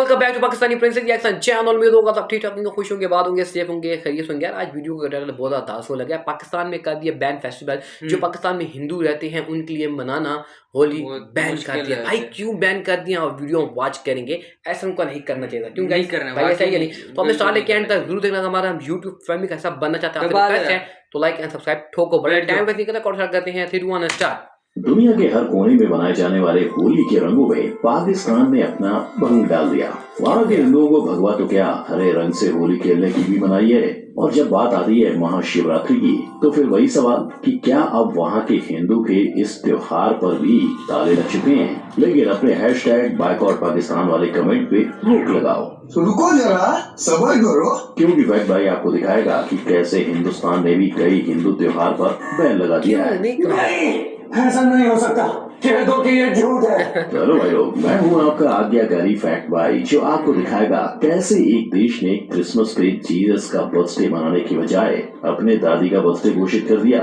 Welcome back to Pakistani princess reaction channel. उम्मीद होगा सब ठीक ठाक होंगे, खुश होंगे, बाद होंगे, सेफ होंगे, खैरियत होंगे। यार आज वीडियो का टाइटल बहुत ज़्यादा धांसू लगा है। पाकिस्तान में कर दिया बैन फेस्टिवल। जो पाकिस्तान में हिंदू रहते हैं उनके लिए मनाना होली बैन कर दिया। भाई क्यों बैन कर दिया? और वीडियो वॉच करेंगे, ऐसा उनको नहीं करना चाहिए। क्यों गाइस भाई ऐसा ही नहीं। तो हमने स्टार्ट लेके एंड तक जरूर देखना। हमारा हम यूट्यूब फैमिली का सब बनना चाहते हैं तो लाइक एंड सब्सक्राइब ठोको। बड़े टाइम वेस्ट नहीं करता, कौन स्टार्ट करते हैं 3 2 1 स्टार्ट। दुनिया के हर कोने में बनाए जाने वाले होली के रंगों में पाकिस्तान ने अपना भंग डाल दिया। वहाँ के हिंदुओं को भगवा तो क्या, हरे रंग से होली खेलने की भी मनाही है। और जब बात आती है महाशिवरात्रि की तो फिर वही सवाल कि क्या अब वहाँ के हिंदू के इस त्योहार पर भी ताले लग चुके हैं। लेकिन अपने हैशटैग बायकॉट पाकिस्तान वाले कमेंट पे रोक लगाओ, रुको जरा, सब्र करो, क्योंकि फैक्ट भाई आपको दिखाएगा कि कैसे हिंदुस्तान ने भी कई हिंदू त्योहार पर बैन लगा दिया है। नहीं, ऐसा नहीं हो सकता, कह दो कि ये झूठ है। चलो भाई लोग, मैं हूँ आपका आज्ञाकारी फैक्ट भाई, जो आपको दिखाएगा कैसे एक देश ने क्रिसमस पे जीसस का बर्थडे मनाने की बजाय अपने दादी का बर्थडे घोषित कर दिया।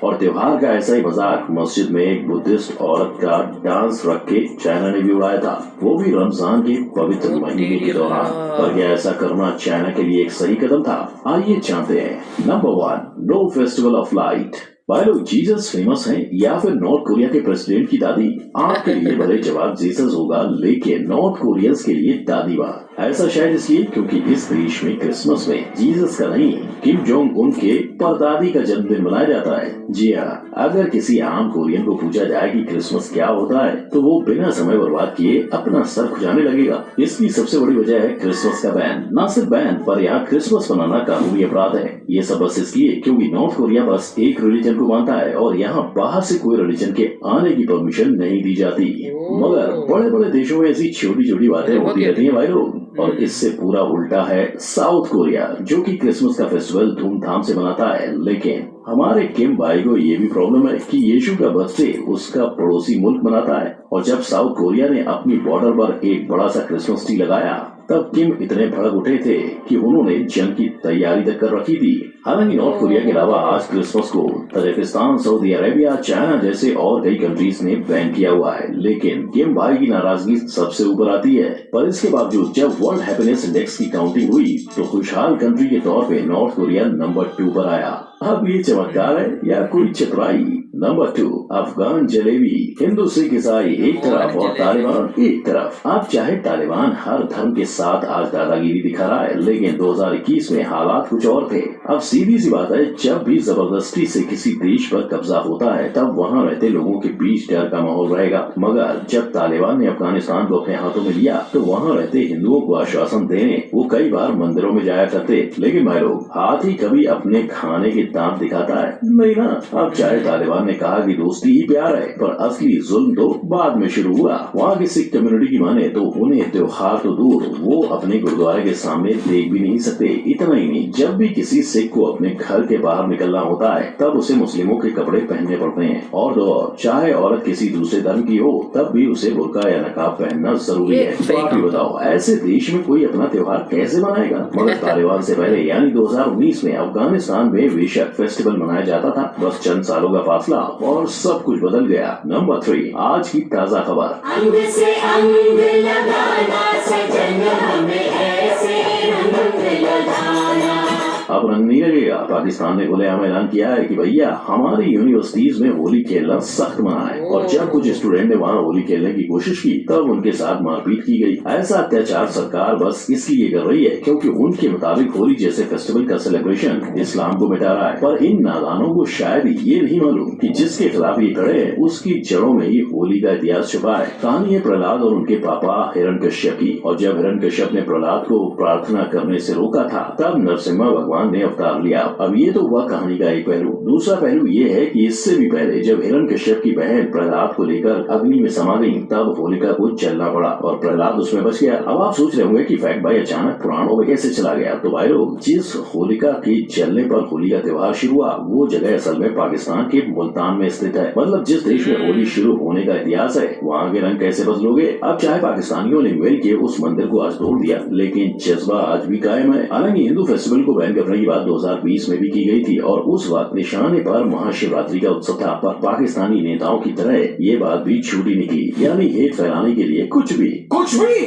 और त्योहार का ऐसा ही मजाक मस्जिद में एक बुद्धिस्ट औरत का डांस रख के चाइना ने भी उड़ाया था, वो भी रमजान के पवित्र महीने के दौरान। पर क्या ऐसा करना चाइना के लिए एक सही कदम था? आइए जानते हैं। Number 1, no festival of light. भाई लोग, जीसस फेमस है या फिर नॉर्थ कोरिया के प्रेसिडेंट की दादी? आपके लिए भले जवाब जीसस होगा, लेकिन नॉर्थ कोरियंस के लिए दादी बात। ऐसा शायद इसलिए क्योंकि इस देश में क्रिसमस में जीसस का नहीं, किम जोंग उन के परदादी का जन्मदिन मनाया जाता है। जी हाँ, अगर किसी आम कोरियन को पूछा जाए कि क्रिसमस क्या होता है तो वो बिना समय बर्बाद किए अपना सर खुजाने लगेगा। इसकी सबसे बड़ी वजह है क्रिसमस का बैन। न सिर्फ बैन, पर यहाँ क्रिसमस मनाना कानूनी अपराध है। ये सब बस इसलिए क्योंकि नॉर्थ कोरिया बस एक रिलीजन को मानता है और यहाँ बाहर से कोई रिलीजन के आने की परमिशन नहीं दी जाती। मगर बड़े बड़े देशों में ऐसी छोटी छोटी बातें होती रहती हैं भाई लोग। और इससे पूरा उल्टा है साउथ कोरिया, जो कि क्रिसमस का फेस्टिवल धूमधाम से मनाता है। लेकिन हमारे किम भाई को ये भी प्रॉब्लम है कि यीशु का बर्थडे उसका पड़ोसी मुल्क मनाता है। और जब साउथ कोरिया ने अपनी बॉर्डर पर एक बड़ा सा क्रिसमस ट्री लगाया तब किम इतने भड़क उठे थे कि उन्होंने जंग की तैयारी तक कर रखी थी। हालांकि नॉर्थ कोरिया के अलावा आज क्रिसमस को तजाकिस्तान, सऊदी अरेबिया, चाइना जैसे और कई कंट्रीज ने बैन किया हुआ है। लेकिन किम भाई की नाराजगी सबसे ऊपर आती है। पर इसके बावजूद जब वर्ल्ड हैप्पीनेस इंडेक्स की काउंटिंग हुई तो खुशहाल कंट्री के तौर पे नॉर्थ कोरिया नंबर 2 पर आया। अब ये चमत्कार है या कोई चतुराई? नंबर 2, अफगान जलेबी। हिंदू, सिख, ईसाई एक तरफ और तालिबान एक तरफ। आप चाहे तालिबान हर धर्म के साथ आज दादागिरी दिखा रहा है, लेकिन 2021 में हालात कुछ और थे। अब सीधी सी बात है, जब भी जबरदस्ती से किसी देश पर कब्जा होता है तब वहाँ रहते लोगों के बीच डर का माहौल रहेगा। मगर जब तालिबान ने अफगानिस्तान को अपने हाथों में लिया तो वहाँ रहते हिंदुओं को आश्वासन देने वो कई बार मंदिरों में जाया करते। लेकिन भाई लोग, हाथी कभी अपने खाने के दांत दिखाता है? नहीं ना। अब चाहे तालिबान ने कहा कि दोस्ती ही प्यार है, पर असली जुल्म तो बाद में शुरू हुआ। वहाँ की सिख कम्युनिटी की माने तो उन्हें त्योहार तो दूर, वो अपने गुरुद्वारे के सामने देख भी नहीं सकते। इतना ही नहीं, जब भी किसी सिख को अपने घर के बाहर निकलना होता है तब उसे मुस्लिमों के कपड़े पहनने पड़ते हैं। और तो और, चाहे औरत किसी दूसरे धर्म की हो तब भी उसे बुर्का या नकाब पहनना जरूरी है। तो आप ही बताओ, ऐसे देश में कोई अपना त्योहार कैसे मनाएगा? मगर तालिबान से पहले यानी 2019 में अफगानिस्तान में बेशक फेस्टिवल मनाया जाता था, बस चंद सालों का फासला और सब कुछ बदल गया। नंबर 3, आज की ताजा खबर। अंग से अंग लगाना सजन, हमें ऐसे रंग लगाना। अब रंग नहीं लगेगा। पाकिस्तान ने खुलेआम ऐलान किया है कि भैया हमारी यूनिवर्सिटीज में होली खेलना सख्त मना है। और जब कुछ स्टूडेंट ने वहाँ होली खेलने की कोशिश की तब उनके साथ मारपीट की गई। ऐसा अत्याचार सरकार बस इसलिए कर रही है क्योंकि उनके मुताबिक होली जैसे फेस्टिवल का सेलिब्रेशन इस्लाम को मिटा रहा है। पर इन नादानों को शायद ये नहीं मालूम कि जिसके खिलाफ ये खड़े हैं उसकी जड़ों में ही होली का इतिहास छुपा है। कहानी है प्रहलाद और उनके पापा हिरण्यकश्यप की। और जब हिरण्यकश्यप ने प्रहलाद को प्रार्थना करने से रोका था तब नरसिम्हा भगवान ने अवतार लिया। अब ये तो हुआ कहानी का एक पहलू। दूसरा पहलू ये है कि इससे भी पहले जब हिरण्यकश्यप की बहन प्रहलाद को लेकर अग्नि में समा गई तब होलिका को जलना पड़ा और प्रहलाद उसमें बच गया। अब आप सोच रहे होंगे कि फैक्ट भाई अचानक पुराणों में कैसे चला गया? तो भाई लोग, जिस होलिका के जलने पर होली का त्योहार शुरू हुआ वो जगह असल में पाकिस्तान के मुल्तान में स्थित है। मतलब जिस देश में होली शुरू होने का इतिहास है वहाँ के रंग कैसे बदलोगे? अब चाहे पाकिस्तानियों ने मिल के उस मंदिर को आज तोड़ दिया, लेकिन जज्बा आज भी कायम है। हालांकि हिंदू फेस्टिवल को बैन करने करने की बात 2020 में भी की गई थी और उस वक्त निशाने पर महाशिवरात्रि का उत्सव था, पर पाकिस्तानी नेताओं की तरह ये बात भी छूटी निकली, यानी हेट फैलाने के लिए कुछ भी।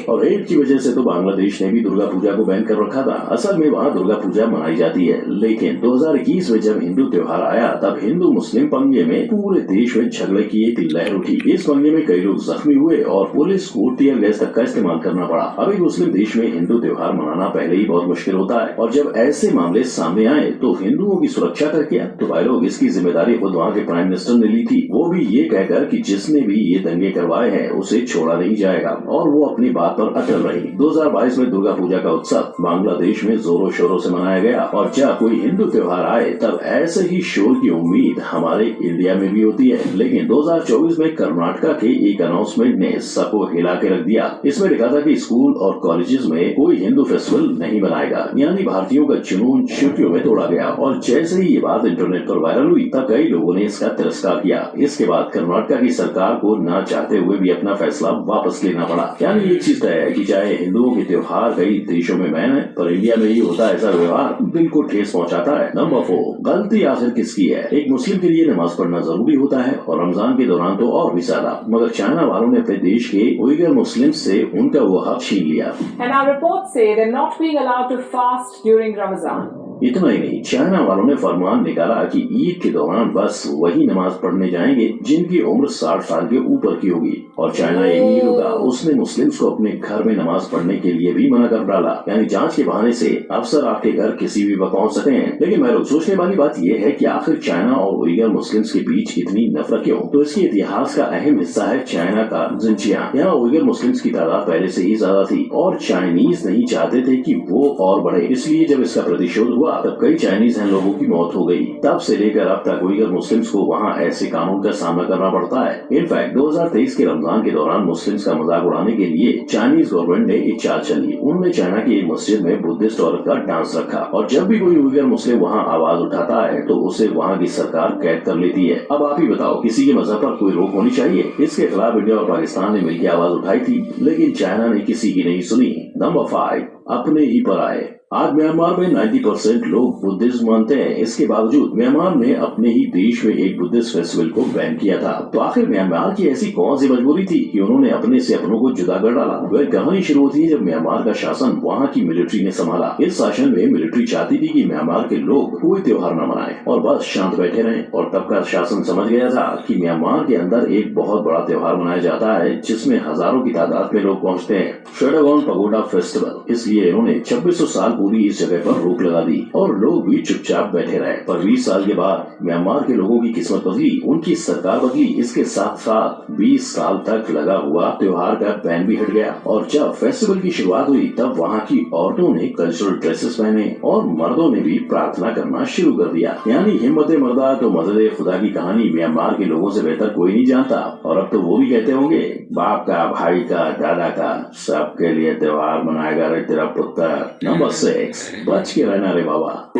और हेट की वजह से तो बांग्लादेश ने भी दुर्गा पूजा को बैन कर रखा था। असल में वहाँ दुर्गा पूजा मनाई जाती है, लेकिन 2021 में जब हिंदू त्योहार आया तब हिंदू मुस्लिम पंगे में पूरे देश में झगड़े की एक लहर उठी। इस पंगे में कई लोग जख्मी हुए और पुलिस को टीयर गैस तक का इस्तेमाल करना पड़ा। अब एक मुस्लिम देश में हिंदू त्योहार मनाना पहले ही बहुत मुश्किल होता है, और जब ऐसे मामले सामने आए तो हिंदुओं की सुरक्षा का क्या? तो भाई लोग, इसकी जिम्मेदारी खुद वहाँ के प्राइम मिनिस्टर ने ली थी, वो भी ये कहकर कि जिसने भी ये दंगे करवाए हैं उसे छोड़ा नहीं जाएगा, और वो अपनी बात पर अटल रही। 2022 में दुर्गा पूजा का उत्सव बांग्लादेश में जोरों शोरों से मनाया गया, और जब कोई हिंदू त्योहार आए तब ऐसे ही शोर की उम्मीद हमारे इंडिया में भी होती है। लेकिन 2024 में कर्नाटका के एक अनाउंसमेंट ने सबको हिला के रख दिया। इसमें लिखा था कि स्कूल और कॉलेजेस में कोई हिंदू फेस्टिवल नहीं बनाएगा, यानी भारतीयों का जुनून छुट्टियों में तोड़ा गया। और जैसे ही ये बात इंटरनेट पर वायरल हुई तब कई लोगों ने इसका तिरस्कार किया। इसके बाद कर्नाटका की सरकार को ना चाहते हुए भी अपना फैसला वापस लेना पड़ा। यानी एक चीज तय है कि चाहे हिंदुओं के त्योहार कई देशों में बैन है, पर इंडिया में ही होता है ऐसा व्यवहार, दिल को ठेस पहुंचाता है। नंबर 4, गलती आखिर किसकी है? एक मुस्लिम के लिए नमाज पढ़ना जरूरी होता है, और रमजान के दौरान तो और भी ज्यादा, मगर चाइना वालों ने अपने देश के उइगर मुस्लिम से उनका वो हक छीन लिया। And our reports say they're not being allowed to fast during Ramadan. इतना ही नहीं, चाइना वालों ने फरमान निकाला कि ईद के दौरान बस वही नमाज पढ़ने जाएंगे जिनकी उम्र 60 साल के ऊपर की होगी। और चाइना ये नहीं रुका, उसने मुस्लिम्स को अपने घर में नमाज पढ़ने के लिए भी मना कर डाला, यानी जांच के बहाने से अफसर आपके घर किसी भी वक्त पहुंच सकते हैं। लेकिन मैं लोग सोचने वाली बात यह है कि आखिर चाइना और उइगर मुस्लिम्स के बीच इतनी नफरत क्यों? तो इसके इतिहास का अहम हिस्सा है चाइना का जिनजियांग। यहाँ उइगर मुस्लिम्स की तादाद पहले से ही ज्यादा थी, और चाइनीज नहीं चाहते थे कि वो और बढ़े, इसलिए जब इसका प्रतिशोध हुआ तब कई चाइनीज लोगों की मौत हो गई। तब से लेकर अब तक उइगर मुस्लिम्स को वहाँ ऐसे कानून का सामना करना पड़ता है। इनफैक्ट 2023 के रमजान के दौरान मुस्लिम्स का मजाक उड़ाने के लिए चाइनीज गवर्नमेंट ने एक चाल चली। उन्होंने चाइना की एक मस्जिद में बुद्धिस्ट औरत का डांस रखा, और जब भी कोई उइगर मुस्लिम वहाँ आवाज उठाता है तो उसे वहाँ की सरकार कैद कर लेती है। अब आप ही बताओ, किसी के मजहब पर कोई रोक होनी चाहिए? इसके खिलाफ इंडिया और पाकिस्तान ने मिलकर आवाज उठाई थी, लेकिन चाइना ने किसी की नहीं सुनी। नंबर 5, अपने ही पर आए। आज म्यांमार में 90% लोग बुद्धिज्म मानते हैं। इसके बावजूद म्यांमार ने अपने ही देश में एक बुद्धिस्ट फेस्टिवल को बैन किया था। तो आखिर म्यांमार की ऐसी कौन सी मजबूरी थी कि उन्होंने अपने से अपनों को जुदा कर डाला? वह कहानी शुरू होती है जब म्यांमार का शासन वहाँ की मिलिट्री ने संभाला। इस शासन में मिलिट्री चाहती थी कि म्यांमार के लोग कोई त्योहार न मनाए और बस शांत बैठे रहें, और तब का शासन समझ गया था कि म्यांमार के अंदर एक बहुत बड़ा त्योहार मनाया जाता है जिसमें हजारों की तादाद में लोग पहुँचते हैं, शेडागोन पगोडा फेस्टिवल। इसलिए इन्होंने 2600 साल पूरी इस जगह पर रोक लगा दी और लोग भी चुपचाप बैठे रहे। पर 20 साल के बाद म्यांमार के लोगों की किस्मत बदली, उनकी सरकार बदली। इसके साथ साथ 20 साल तक लगा हुआ त्योहार का बैन भी हट गया, और जब फेस्टिवल की शुरुआत हुई तब वहाँ की औरतों ने कल्चरल ड्रेसेस पहने और मर्दों ने भी प्रार्थना करना शुरू कर दिया। यानी हिम्मत मर्दा तो मदद खुदा की कहानी म्यांमार के लोगों से बेहतर कोई नहीं जानता। और अब तो वो भी कहते होंगे, बाप का, भाई का, दादा का, सबके लिए त्योहार मनाएगा रे तेरा पुत्र। नंबर 6, बच के रहना रे बाबा।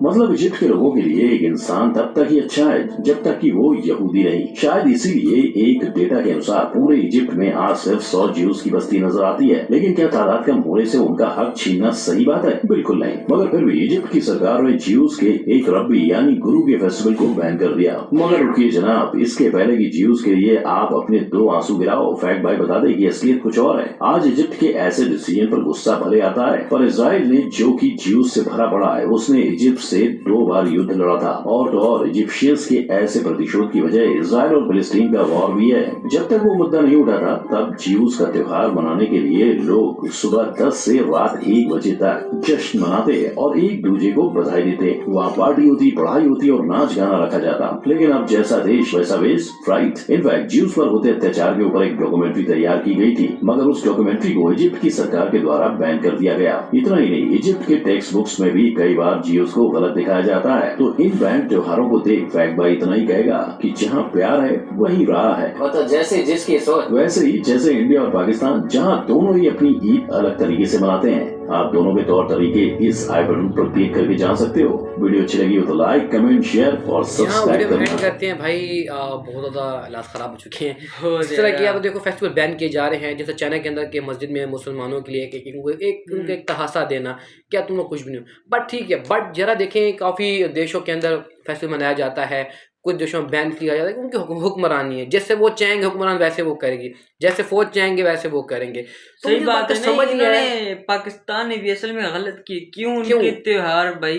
मतलब इजिप्ट के लोगों के लिए एक इंसान तब तक ही अच्छा है जब तक कि वो यहूदी नहीं। शायद इसीलिए एक डेटा के अनुसार पूरे इजिप्ट में आज सिर्फ 100 ज्यूज की बस्ती नजर आती है। लेकिन क्या तादाद कम होने से उनका हक छीनना सही बात है? बिल्कुल नहीं। मगर फिर भी इजिप्ट की सरकार ने ज्यूज के एक रब्बी यानी गुरु के फेस्टिवल को बैन कर दिया। मगर रुकिए जनाब, इसके पहले की ज्यूज के लिए आप अपने 2 आंसू गिराओ। फैक्ट भाई बता दे कि असलियत कुछ और है। आज इजिप्ट के ऐसे डिसीजन पर गुस्सा भले आता है, पर इजराइल ने जो की ज्यूज से भरा पड़ा है, उसने इजिप्ट से 2 बार युद्ध लड़ा था। और तो और इजिप्शियंस के ऐसे प्रतिशोध की वजह इजराइल और फिलिस्तीन का वॉर भी है। जब तक वो मुद्दा नहीं उठा था तब ज्यूज का त्योहार मनाने के लिए लोग सुबह 10 से रात 1 बजे तक जश्न मनाते और एक दूसरे को बधाई देते। वहाँ पार्टी होती, पढ़ाई होती और नाच गाना रखा जाता। लेकिन अब जैसा देश वैसा वेश, राइट। इनफैक्ट ज्यूज पर होते अत्याचार के ऊपर एक डॉक्यूमेंट्री तैयार की गई थी, मगर उस डॉक्यूमेंट्री को इजिप्ट की सरकार के द्वारा बैन कर दिया गया। इतना ही नहीं, इजिप्ट के टेक्स्ट बुक्स में भी कई बार ज्यूज को गलत दिखाया जाता है। तो इन बैन त्योहारों को देख फैक्ट भाई इतना ही कहेगा कि जहाँ प्यार है वही राह है। तो जैसे जिसकी सोच, वैसे ही जैसे इंडिया और पाकिस्तान, जहाँ दोनों ही अपनी ईद अलग तरीके से मनाते हैं। आप दोनों के तौर तरीके इस आई बटन पर क्लिक करके जान सकते हो। वीडियो अच्छी लगी हो तो लाइक, कमेंट, शेयर और यहाँ सब्सक्राइब वीडियो एंड करना। करते हैं भाई। बहुत ज़्यादा हालात ख़राब हो चुके हैं। बहुत इस तरह की ज़्यादा। आप देखो फेस्टिवल बैन किए जा रहे हैं, जैसे चाइना के अंदर के मस्जिद में मुसलमानों के लिए उनको एक तहासा देना, क्या तुम लोग कुछ भी नहीं हो। बट ठीक है, बट जरा देखें काफ़ी देशों के अंदर फेस्टिवल मनाया जाता है, कुछ देशों में बैन किया जाता है, उनकी हुक्मरानी है, जैसे वो चाहेंगे हुक्मरान वैसे वो करेगी, जैसे फौज चाहेंगे वैसे वो करेंगे। तो सही मुझे बात है ना, समझ नहीं आया इन्होंने पाकिस्तान ने भी असल में गलत की, क्यों उनके त्योहार भाई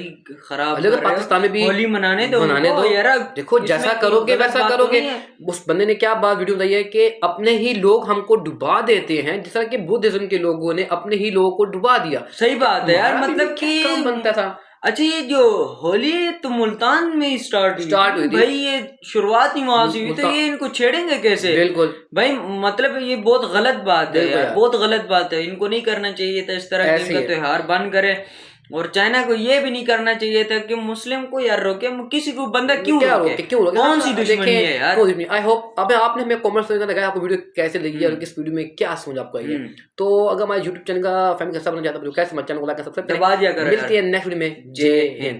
खराब अगर कर रहे हो? पाकिस्तान में भी होली मनाने दो दो यार। देखो इसमें जैसा कोई करोगे गलत वैसा बात तो करोगे। नहीं है। उस बंदे ने क्या बात वीडियो बताई है कि अपने ही लोग हमको डुबा देते हैं, जिस तरह के बुद्धिज्म के लोगों ने अपने ही लोगों को डुबा दिया। सही बात है यार, हमारा भी मतलब क्या काम कि बनता था। अच्छा ये जो होली है तो मुल्तान में स्टार्ट हुई थी। भाई, ये शुरुआत ही वहां से हुई, तो मुल्तान- ये इनको छेड़ेंगे कैसे? बिल्कुल भाई मतलब ये बहुत गलत बात है बिल्कुल यार, यार। बहुत गलत बात है। इनको नहीं करना चाहिए था इस तरह ऐसे की, इनका ही है। त्योहार बंद करे। और चाइना को ये भी नहीं करना चाहिए था कि मुस्लिम को यार रोके, किसी को बंदा क्यों क्या रोके? रोके, क्यों रोके? कौन सी हाँ, दुश्मनी देखें, है यार? कौन सी दुश्मनी? आई होप अब आपने हमें कमेंट्स में लगाया आपको वीडियो कैसे लगी और किस वीडियो में क्या समझ आपको आई है। तो अगर हमारे YouTube चैनल का फैमिली का हिस्सा बनना चाहता है तो कैसे हमारे चैनल को लाइक कर सकते हैं। दबा दिया करो यार। मिलते हैं नेक्स्ट वीडियो में। जय हिंद।